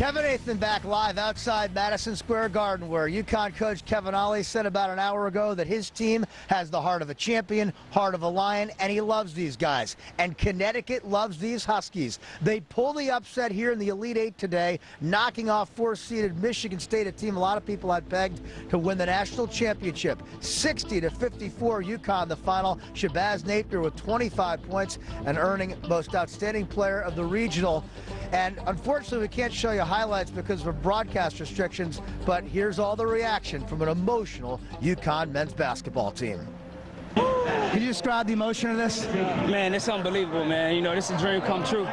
Kevin Nathan back live outside Madison Square Garden, where UConn coach Kevin Ollie said about an hour ago that his team has the heart of a champion, heart of a lion, and he loves these guys. And Connecticut loves these Huskies. They pull the upset here in the Elite Eight today, knocking off fourth-seeded Michigan State, a team a lot of people had pegged to win the national championship. 60-54 UConn the final. Shabazz Napier with 25 points and earning most outstanding player of the regional. And unfortunately, we can't show you highlights because of broadcast restrictions, but here's all the reaction from an emotional UConn men's basketball team. Can you describe the emotion of this? Man, it's unbelievable, man. You know, this is a dream come true.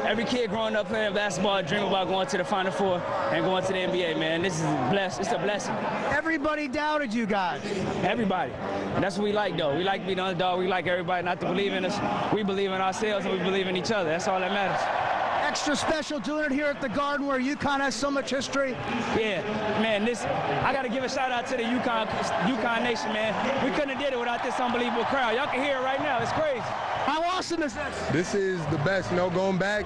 Every kid growing up playing basketball dream about going to the Final Four and going to the NBA, man. This is blessed. It's a blessing. Everybody doubted you guys. Everybody. And that's what we like, though. We like to be the underdog. We like everybody not to believe in us. We believe in ourselves and we believe in each other. That's all that matters. Extra special doing it here at the Garden where UConn has so much history. Yeah, man, I got to give a shout out to the UConn Nation, man. We couldn't have did it without this unbelievable crowd. Y'all can hear it right now. It's crazy. How awesome is this? This is the best, you know, going back.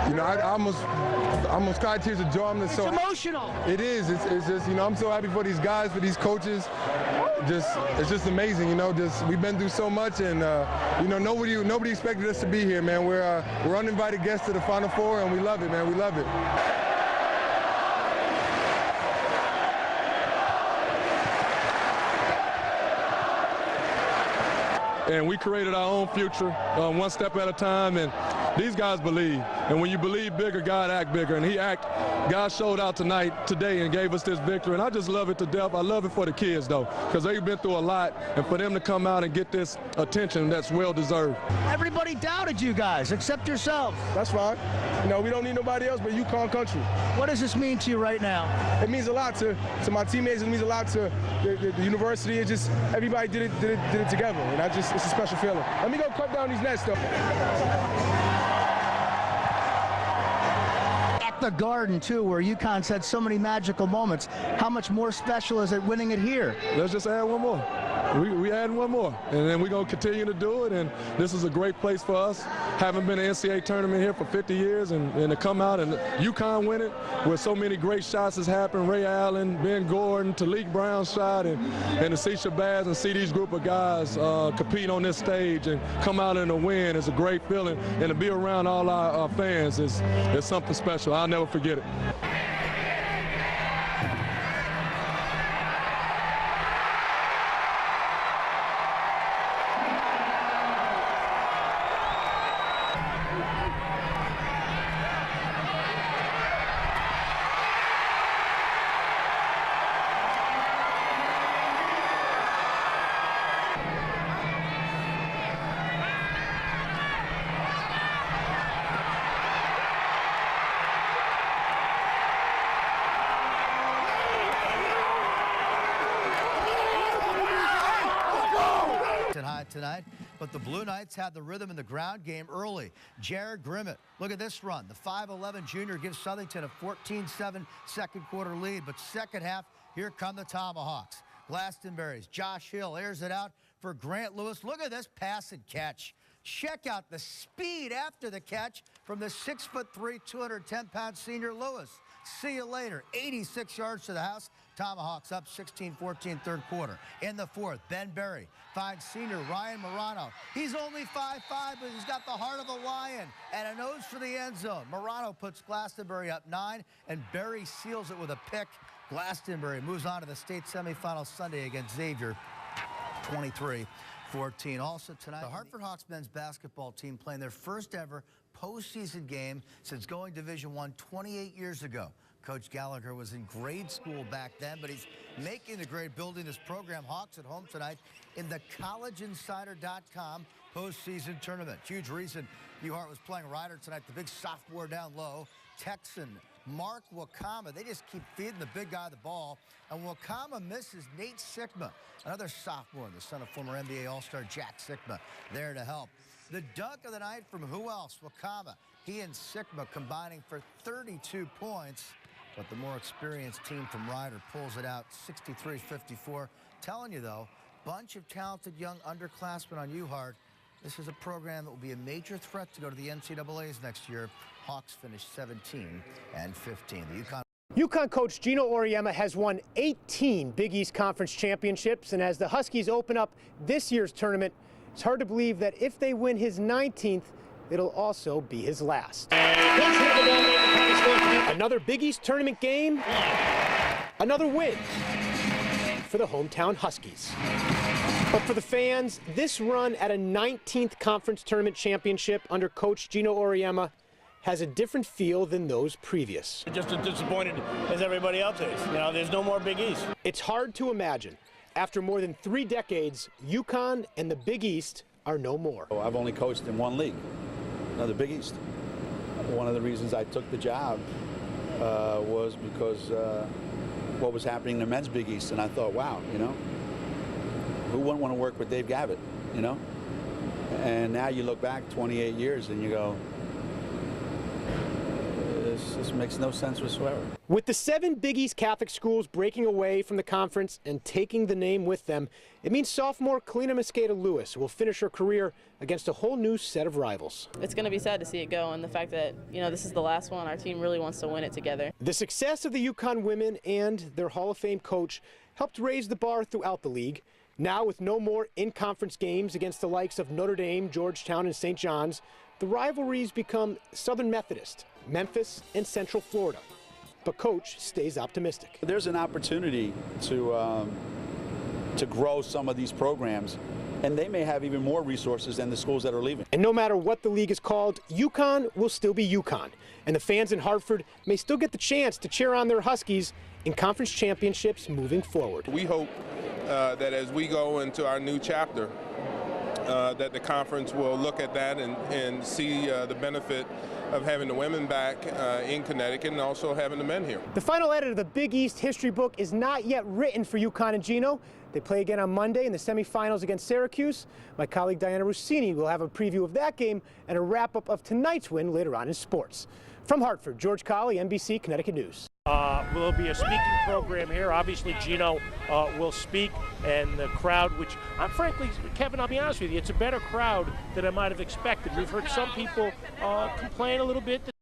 You know, I almost cried tears of joy. It's emotional. It is. It's just, you know, I'm so happy for these guys, for these coaches. It's just amazing, you know. We've been through so much, and you know, nobody expected us to be here, man. We're uninvited guests to the Final Four, and we love it, man. We love it. And we created our own future, one step at a time, and these guys believe. And when you believe bigger, God act bigger, and God showed out today, and gave us this victory, and I just love it to death. I love it for the kids, though, because they've been through a lot, and for them to come out and get this attention, that's well-deserved. Everybody doubted you guys, except yourselves. That's fine. You know, we don't need nobody else but UConn country. What does this mean to you right now? It means a lot to my teammates. It means a lot to the university. It just, everybody did it together, and it's a special feeling. Let me go cut down these nets, though. The Garden, too, where UConn's had so many magical moments. How much more special is it winning it here? Let's just add one more. We add one more, and then we're going to continue to do it, and this is a great place for us. Haven't been an NCAA tournament here for 50 years, and to come out and UConn win it with so many great shots has happened. Ray Allen, Ben Gordon, Talik Brown shot, and to see Shabazz and see these group of guys compete on this stage and come out in a win is a great feeling, and to be around all our fans is something special. I'll never forget it. Tonight, but the Blue Knights had the rhythm in the ground game early. Jared Grimmett, look at this run. The 5'11 junior gives Southington a 14-7 second quarter lead, but second half, here come the Tomahawks. Glastonbury's Josh Hill airs it out for Grant Lewis. Look at this pass and catch. Check out the speed after the catch from the 6'3", 210-pound senior Lewis. See you later. 86 yards to the house. Tomahawks up 16-14 third quarter. In the fourth, Ben Berry finds senior Ryan Marano. He's only 5'5", but he's got the heart of a lion and a nose for the end zone. Marano puts Glastonbury up 9, and Berry seals it with a pick. Glastonbury moves on to the state semifinal Sunday against Xavier, 23-14. Also tonight, the Hartford Hawks men's basketball team playing their first ever postseason game since going Division I 28 years ago. Coach Gallagher was in grade school back then, but he's making the grade building this program. Hawks at home tonight in the collegeinsider.com postseason tournament. Huge reason Hart was playing Ryder tonight, the big sophomore down low. Texan Mark Wakama. They just keep feeding the big guy the ball, and Wakama misses Nate Sigma, another sophomore, the son of former NBA All-Star Jack Sigma, there to help. The dunk of the night from who else? Wakama. He and Sigma combining for 32 points. But the more experienced team from Ryder pulls it out 63-54. Telling you, though, bunch of talented young underclassmen on Hart. This is a program that will be a major threat to go to the NCAAs next year. Hawks finished 17 and 15. The UConn coach Gino Auriemma has won 18 Big East Conference championships, and as the Huskies open up this year's tournament, it's hard to believe that if they win his 19th, it'll also be his last. Another Big East tournament game, another win for the hometown Huskies. But for the fans, this run at a 19th conference tournament championship under coach Gino Auriemma has a different feel than those previous. Just as disappointed as everybody else is. You know, there's no more Big East. It's hard to imagine. After more than 3 decades, UConn and the Big East are no more. I've only coached in one league, the Big East. One of the reasons I took the job was because what was happening in the men's Big East, and I thought, wow, you know, who wouldn't want to work with Dave Gavitt, you know? And now you look back 28 years and you go, this makes no sense whatsoever. With the 7 Big East Catholic schools breaking away from the conference and taking the name with them, it means sophomore Kalina Mosqueda-Lewis will finish her career against a whole new set of rivals. It's going to be sad to see it go, and the fact that, you know, this is the last one, our team really wants to win it together. The success of the UConn women and their Hall of Fame coach helped raise the bar throughout the league. Now, with no more in-conference games against the likes of Notre Dame, Georgetown, and St. John's, the rivalries become Southern Methodist, Memphis, and Central Florida. But coach stays optimistic. There's an opportunity to grow some of these programs, and they may have even more resources than the schools that are leaving. And no matter what the league is called, UConn will still be UConn. And the fans in Hartford may still get the chance to cheer on their Huskies in conference championships moving forward. We hope that as we go into our new chapter, that the conference will look at that and see the benefit of having the women back in Connecticut and also having the men here. The final edit of the Big East history book is not yet written for UConn and Gino. They play again on Monday in the semifinals against Syracuse. My colleague Diana Rossini will have a preview of that game and a wrap-up of tonight's win later on in sports. From Hartford, George Colley, NBC Connecticut News. Will be a speaking program here. Obviously, Gino will speak, and the crowd, which, frankly, Kevin, I'll be honest with you, it's a better crowd than I might have expected. We've heard some people complain a little bit that